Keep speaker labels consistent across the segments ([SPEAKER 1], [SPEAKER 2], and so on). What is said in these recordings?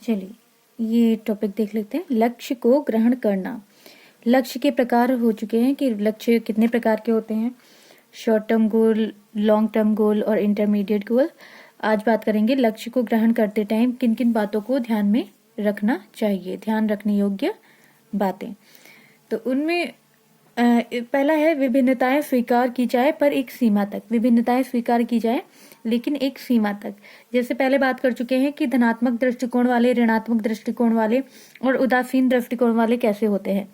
[SPEAKER 1] चलिए ये टॉपिक देख लेते हैं। लक्ष्य को ग्रहण करना। लक्ष्य के प्रकार हो चुके हैं कि लक्ष्य कितने प्रकार के होते हैं, short term goal, long term goal और इंटरमीडिएट गोल। आज बात करेंगे लक्ष्य को ग्रहण करते टाइम किन किन बातों को ध्यान में रखना चाहिए, ध्यान रखने योग्य बातें। तो उनमें पहला है विभिन्नताएं स्वीकार की जाए पर एक सीमा तक। विभिन्नताएं स्वीकार की जाए लेकिन एक सीमा तक। जैसे पहले बात कर चुके हैं कि धनात्मक दृष्टिकोण वाले, ऋणात्मक दृष्टिकोण वाले और उदासीन दृष्टिकोण वाले कैसे होते हैं।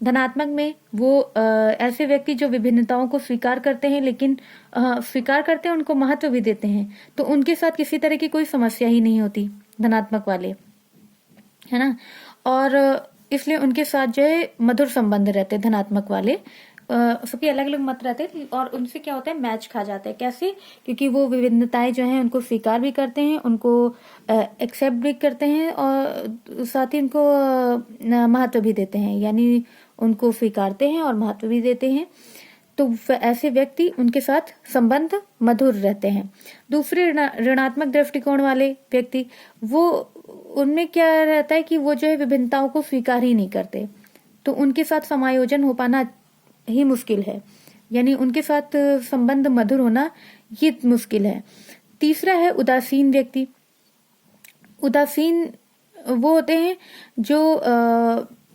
[SPEAKER 1] धनात्मक में वो ऐसे व्यक्ति जो विभिन्नताओं को स्वीकार करते हैं, लेकिन स्वीकार करते हैं, उनको महत्व भी देते हैं, तो उनके साथ किसी तरह की कोई समस्या ही नहीं होती, धनात्मक वाले, है ना। और इसलिए उनके साथ जो है मधुर संबंध रहते हैं धनात्मक वाले। सबके अलग अलग मत रहते हैं और उनसे क्या होता है, मैच खा जाते हैं। कैसे? क्योंकि वो विभिन्नताएं जो हैं उनको स्वीकार भी करते हैं, उनको एक्सेप्ट भी करते हैं और साथ ही उनको महत्व भी देते हैं, यानी उनको स्वीकारते हैं और महत्व भी देते हैं। तो ऐसे व्यक्ति, उनके साथ संबंध मधुर रहते हैं। दूसरे ऋणात्मक दृष्टिकोण वाले व्यक्ति, वो उनमें क्या रहता है कि वो जो है विभिन्नताओं को स्वीकार ही नहीं करते, तो उनके साथ समायोजन हो पाना ही मुश्किल है, यानी उनके साथ संबंध मधुर होना ये मुश्किल है। तीसरा है उदासीन व्यक्ति। उदासीन वो होते हैं जो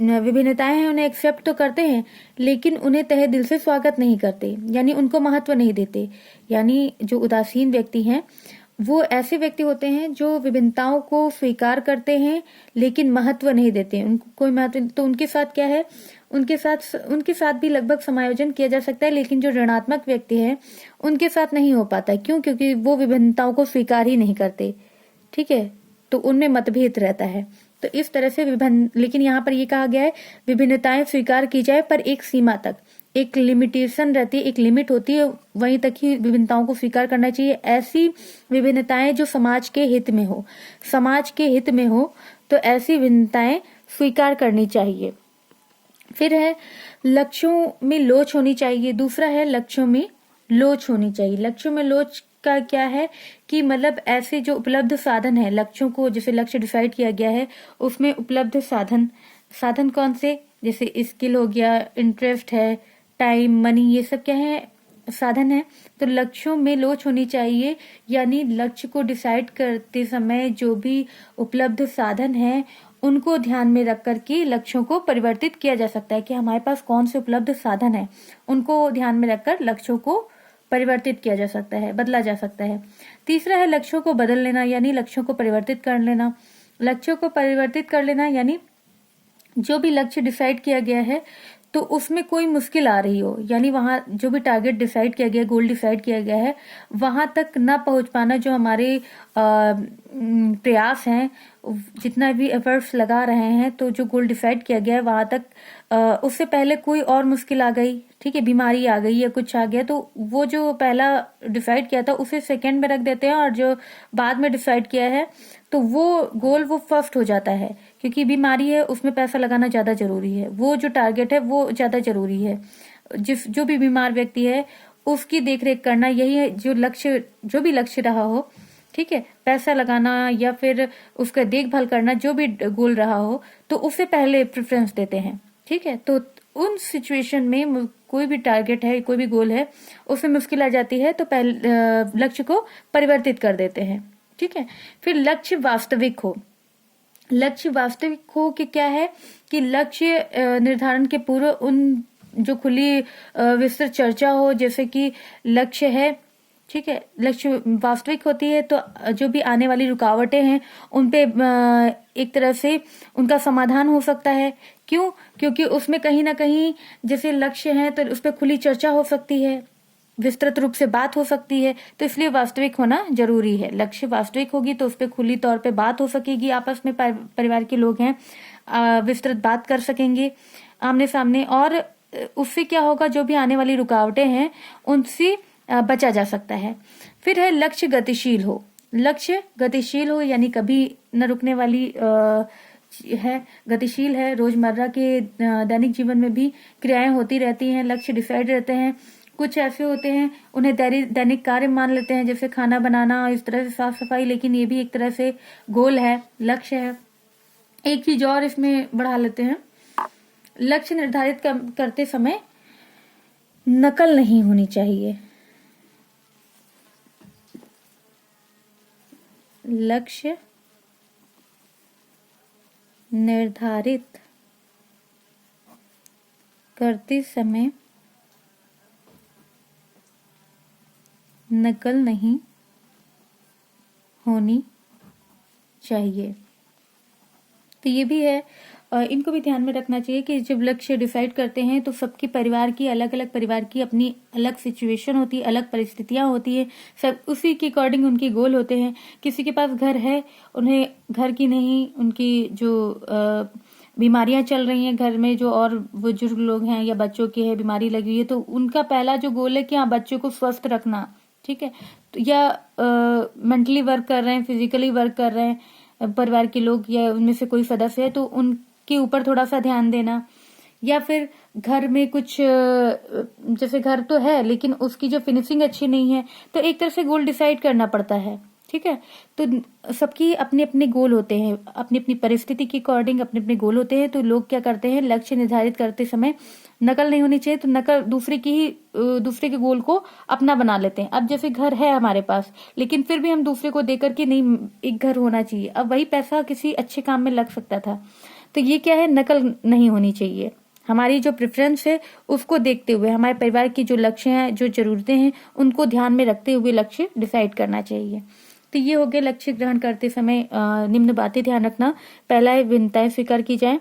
[SPEAKER 1] विभिन्नताएं हैं उन्हें एक्सेप्ट तो करते हैं, लेकिन उन्हें तहे दिल से स्वागत नहीं करते, यानी उनको महत्व नहीं देते। यानी जो उदासीन व्यक्ति हैं वो ऐसे व्यक्ति होते हैं जो विभिन्नताओं को स्वीकार करते हैं लेकिन महत्व नहीं देते, उनको कोई महत्व। तो उनके साथ क्या है, उनके साथ भी लगभग समायोजन किया जा सकता है, लेकिन जो ऋणात्मक व्यक्ति है उनके साथ नहीं हो पाता। क्यों? क्योंकि वो विभिन्नताओं को स्वीकार ही नहीं करते, ठीक है, तो उनमें मतभेद रहता है। तो इस तरह से लेकिन यहाँ पर ये कहा गया है विभिन्नताएं स्वीकार की जाए पर एक सीमा तक, एक लिमिटेशन रहती है, एक लिमिट होती है, वहीं तक ही विभिन्नताओं को स्वीकार करना चाहिए। ऐसी विभिन्नताएं जो समाज के हित में हो, समाज के हित में हो, तो ऐसी विभिन्नताएं स्वीकार करनी चाहिए। फिर है लक्ष्यों में लोच होनी चाहिए। दूसरा है लक्ष्यों में लोच होनी चाहिए। लक्ष्यों में लोच का क्या है कि मतलब ऐसे जो उपलब्ध साधन है, लक्ष्यों को जैसे लक्ष्य डिसाइड किया गया है उसमें उपलब्ध साधन कौन से, जैसे स्किल हो गया, इंटरेस्ट है, टाइम, मनी, ये सब क्या है, साधन है। तो लक्ष्यों में लोच होनी चाहिए, यानी लक्ष्य को डिसाइड करते समय जो भी उपलब्ध साधन है उनको ध्यान में रख करके लक्ष्यों को परिवर्तित किया जा सकता है कि हमारे पास कौन से उपलब्ध साधन है, उनको ध्यान में रखकर लक्ष्यों को परिवर्तित किया जा सकता है, बदला जा सकता है। तीसरा है लक्ष्यों को बदल लेना, यानी लक्ष्यों को परिवर्तित कर लेना। लक्ष्यों को परिवर्तित कर लेना यानी जो भी लक्ष्य डिसाइड किया गया है तो उसमें कोई मुश्किल आ रही हो, यानी वहां जो भी टारगेट डिसाइड किया गया, गोल डिसाइड किया गया है, वहां तक ना पहुंच पाना, जो हमारे प्रयास हैं, जितना भी एफर्ट्स लगा रहे हैं, तो जो गोल डिसाइड किया गया है वहां तक उससे पहले कोई और मुश्किल आ गई, ठीक है, बीमारी आ गई या कुछ आ गया, तो वो जो पहला डिसाइड किया था उसे सेकंड में रख देते हैं और जो बाद में डिसाइड किया है तो वो गोल वो फर्स्ट हो जाता है, क्योंकि बीमारी है उसमें पैसा लगाना ज्यादा जरूरी है, वो जो टारगेट है वो ज्यादा जरूरी है। जो भी बीमार व्यक्ति है उसकी देखरेख करना, यही है जो लक्ष्य, जो भी लक्ष्य रहा हो, ठीक है, पैसा लगाना या फिर उसका देखभाल करना, जो भी गोल रहा हो, तो उसे पहले प्रेफरेंस देते हैं, ठीक है। तो उन सिचुएशन में कोई भी टारगेट है, कोई भी गोल है, उसमें मुश्किल आ जाती है तो पहले लक्ष्य को परिवर्तित कर देते हैं, ठीक है। फिर लक्ष्य वास्तविक हो। लक्ष्य वास्तविक हो कि क्या है कि लक्ष्य निर्धारण के पूर्व उन जो खुली विस्तृत चर्चा हो, जैसे कि लक्ष्य है, ठीक है, लक्ष्य वास्तविक होती है तो जो भी आने वाली रुकावटें हैं उन पे एक तरह से उनका समाधान हो सकता है। क्यों? क्योंकि उसमें कहीं ना कहीं जैसे लक्ष्य है तो उस पर खुली चर्चा हो सकती है, विस्तृत रूप से बात हो सकती है, तो इसलिए वास्तविक होना जरूरी है। लक्ष्य वास्तविक होगी तो उस पर खुली तौर पे बात हो सकेगी, आपस में परिवार के लोग हैं विस्तृत बात कर सकेंगे आमने सामने, और उससे क्या होगा, जो भी आने वाली रुकावटें हैं उनसे बचा जा सकता है। फिर है लक्ष्य गतिशील हो। लक्ष्य गतिशील हो यानी कभी न रुकने वाली है, गतिशील है, रोजमर्रा के दैनिक जीवन में भी क्रियाएं होती रहती हैं, लक्ष्य डिसाइड रहते हैं। कुछ ऐसे होते हैं उन्हें दैनिक कार्य मान लेते हैं, जैसे खाना बनाना, इस तरह से साफ सफाई, लेकिन ये भी एक तरह से गोल है, लक्ष्य है, एक चीज और इसमें बढ़ा लेते हैं, लक्ष्य निर्धारित करते समय नकल नहीं होनी चाहिए। लक्ष्य निर्धारित करते समय नकल नहीं होनी चाहिए। तो ये भी है, इनको भी ध्यान में रखना चाहिए कि जब लक्ष्य डिसाइड करते हैं तो सबके परिवार की अलग अलग परिवार की अपनी अलग सिचुएशन होती है, अलग परिस्थितियां होती है, सब उसी के अकॉर्डिंग उनके गोल होते हैं। किसी के पास घर है, उन्हें घर की नहीं, उनकी जो बीमारियां चल रही हैं घर में, जो और बुजुर्ग लोग हैं या बच्चों की है बीमारी लगी हुई है, तो उनका पहला जो गोल है कि हाँ बच्चों को स्वस्थ रखना, ठीक है। तो या मेंटली वर्क कर रहे हैं, फिजिकली वर्क कर रहे हैं परिवार के लोग या उनमें से कोई सदस्य है, तो उनके ऊपर थोड़ा सा ध्यान देना। या फिर घर में कुछ जैसे घर तो है लेकिन उसकी जो फिनिशिंग अच्छी नहीं है, तो एक तरह से गोल डिसाइड करना पड़ता है, ठीक है। तो सबकी अपने अपने गोल होते हैं, अपनी अपनी परिस्थिति के अकॉर्डिंग अपने अपने गोल होते हैं। तो लोग क्या करते हैं, लक्ष्य निर्धारित करते समय नकल नहीं होनी चाहिए, तो नकल दूसरे के गोल को अपना बना लेते हैं। अब जैसे घर है हमारे पास, लेकिन फिर भी हम दूसरे को देकर के नहीं, एक घर होना चाहिए, अब वही पैसा किसी अच्छे काम में लग सकता था। तो ये क्या है, नकल नहीं होनी चाहिए। हमारी जो प्रेफरेंस है उसको देखते हुए, हमारे परिवार की जो लक्ष्य हैं, जो जरूरतें हैं, उनको ध्यान में रखते हुए लक्ष्य डिसाइड करना चाहिए। तो ये हो गया लक्ष्य ग्रहण करते समय निम्न बातें ध्यान रखना। पहला है भिन्नताएं स्वीकार की जाए,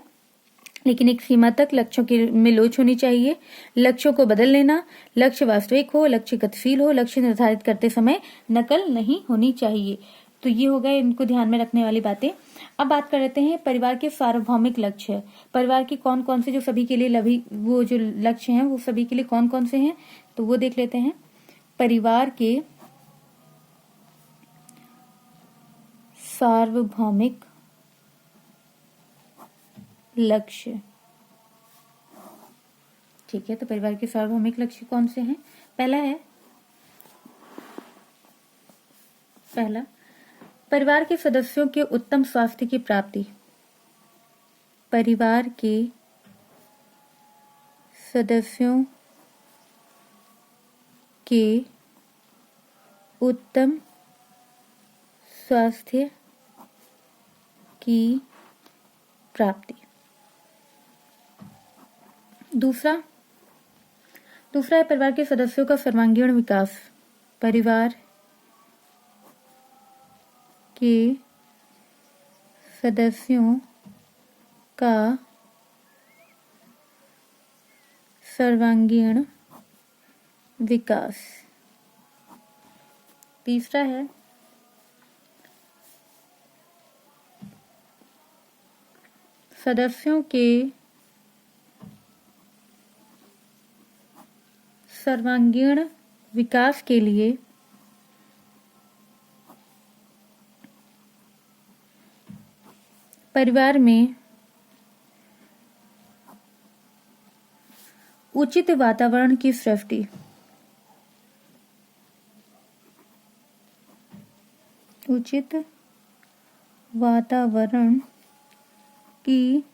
[SPEAKER 1] लेकिन एक सीमा तक लक्ष्यों की में लोच होनी चाहिए। लक्ष्यों को बदल लेना, लक्ष्य वास्तविक हो, लक्ष्य गतिशील हो, लक्ष्य निर्धारित करते समय नकल नहीं होनी चाहिए। तो ये हो गए इनको ध्यान में रखने वाली बातें। अब बात कर लेते हैं परिवार के सार्वभौमिक लक्ष्य। परिवार के कौन कौन से जो सभी के लिए वो जो लक्ष्य हैं वो सभी के लिए कौन कौन से हैं, तो वो देख लेते हैं। परिवार के सार्वभौमिक लक्ष्य, ठीक है। तो परिवार के सार्वभौमिक लक्ष्य कौन से हैं? पहला परिवार के सदस्यों के उत्तम स्वास्थ्य की प्राप्ति। परिवार के सदस्यों के उत्तम स्वास्थ्य की प्राप्ति। दूसरा है परिवार के सदस्यों का सर्वांगीण विकास। परिवार के सदस्यों का सर्वांगीण विकास। तीसरा है सदस्यों के सर्वांगीण विकास के लिए परिवार में उचित वातावरण की सृष्टि। उचित वातावरण की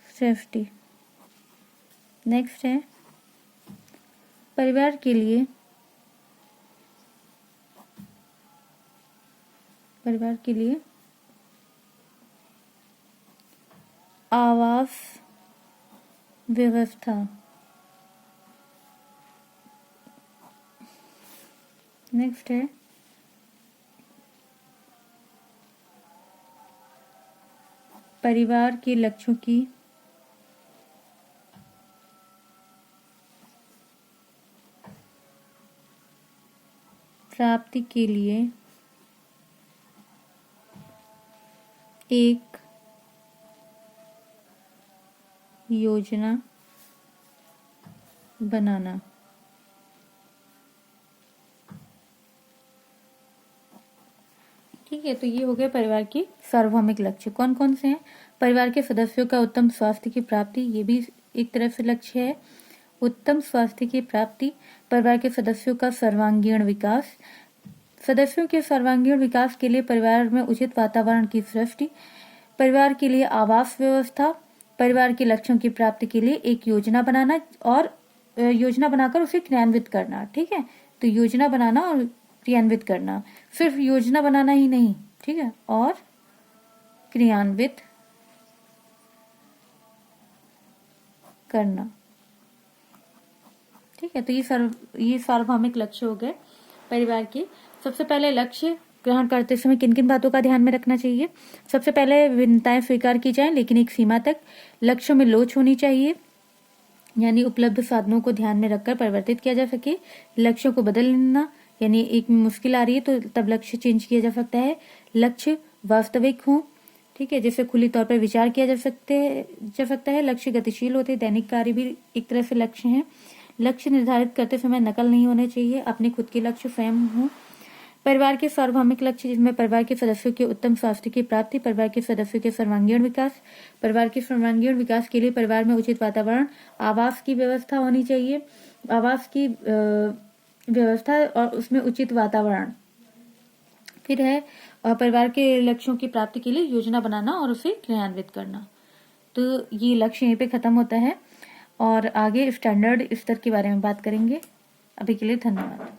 [SPEAKER 1] सृष्टि। नेक्स्ट है परिवार के लिए आवास व्यवस्था। नेक्स्ट है परिवार के लक्ष्यों की प्राप्ति के लिए एक योजना बनाना। ठीक है, तो ये हो गया परिवार की सार्वभौमिक लक्ष्य। कौन कौन से हैं? परिवार के सदस्यों का उत्तम स्वास्थ्य की प्राप्ति, ये भी एक तरफ से लक्ष्य है। उत्तम स्वास्थ्य की प्राप्ति, परिवार के सदस्यों का सर्वांगीण विकास, सदस्यों के सर्वांगीण विकास के लिए परिवार में उचित वातावरण की सृष्टि, परिवार के लिए आवास व्यवस्था, परिवार के लक्ष्यों की प्राप्ति के लिए एक योजना बनाना और योजना बनाकर उसे क्रियान्वित करना। ठीक है, तो योजना बनाना और क्रियान्वित करना, सिर्फ योजना बनाना ही नहीं, ठीक है, और क्रियान्वित करना। ठीक है, तो ये सार्वभौमिक लक्ष्य हो गए परिवार के। सबसे पहले लक्ष्य ग्रहण करते समय किन किन बातों का ध्यान में रखना चाहिए। सबसे पहले भिन्नताएं स्वीकार की जाएं, लेकिन एक सीमा तक। लक्ष्यों में लोच होनी चाहिए, यानी उपलब्ध साधनों को ध्यान में रखकर परिवर्तित किया जा सके। लक्ष्यों को बदल लेना, यानी एक मुश्किल आ रही है तो तब लक्ष्य चेंज किया जा सकता है। लक्ष्य वास्तविक हो, ठीक है, जिसे खुली तौर पर विचार किया जा सकता है। लक्ष्य गतिशील होते, दैनिक कार्य भी एक तरह से लक्ष्य है। लक्ष्य निर्धारित करते समय नकल नहीं होने चाहिए, अपने खुद के लक्ष्य स्वयं हो। परिवार के सार्वभौमिक लक्ष्य, जिसमें परिवार के सदस्यों के उत्तम स्वास्थ्य की प्राप्ति, परिवार के सदस्यों के सर्वांगीण विकास। परिवार के सर्वांगीण विकास के लिए परिवार में उचित वातावरण, आवास की व्यवस्था होनी चाहिए, आवास की व्यवस्था और उसमें उचित वातावरण। फिर है परिवार के लक्ष्यों की प्राप्ति के लिए योजना बनाना और उसे क्रियान्वित करना। तो ये लक्ष्य यहीं पे खत्म होता है और आगे स्टैंडर्ड स्तर के बारे में बात करेंगे। अभी के लिए धन्यवाद।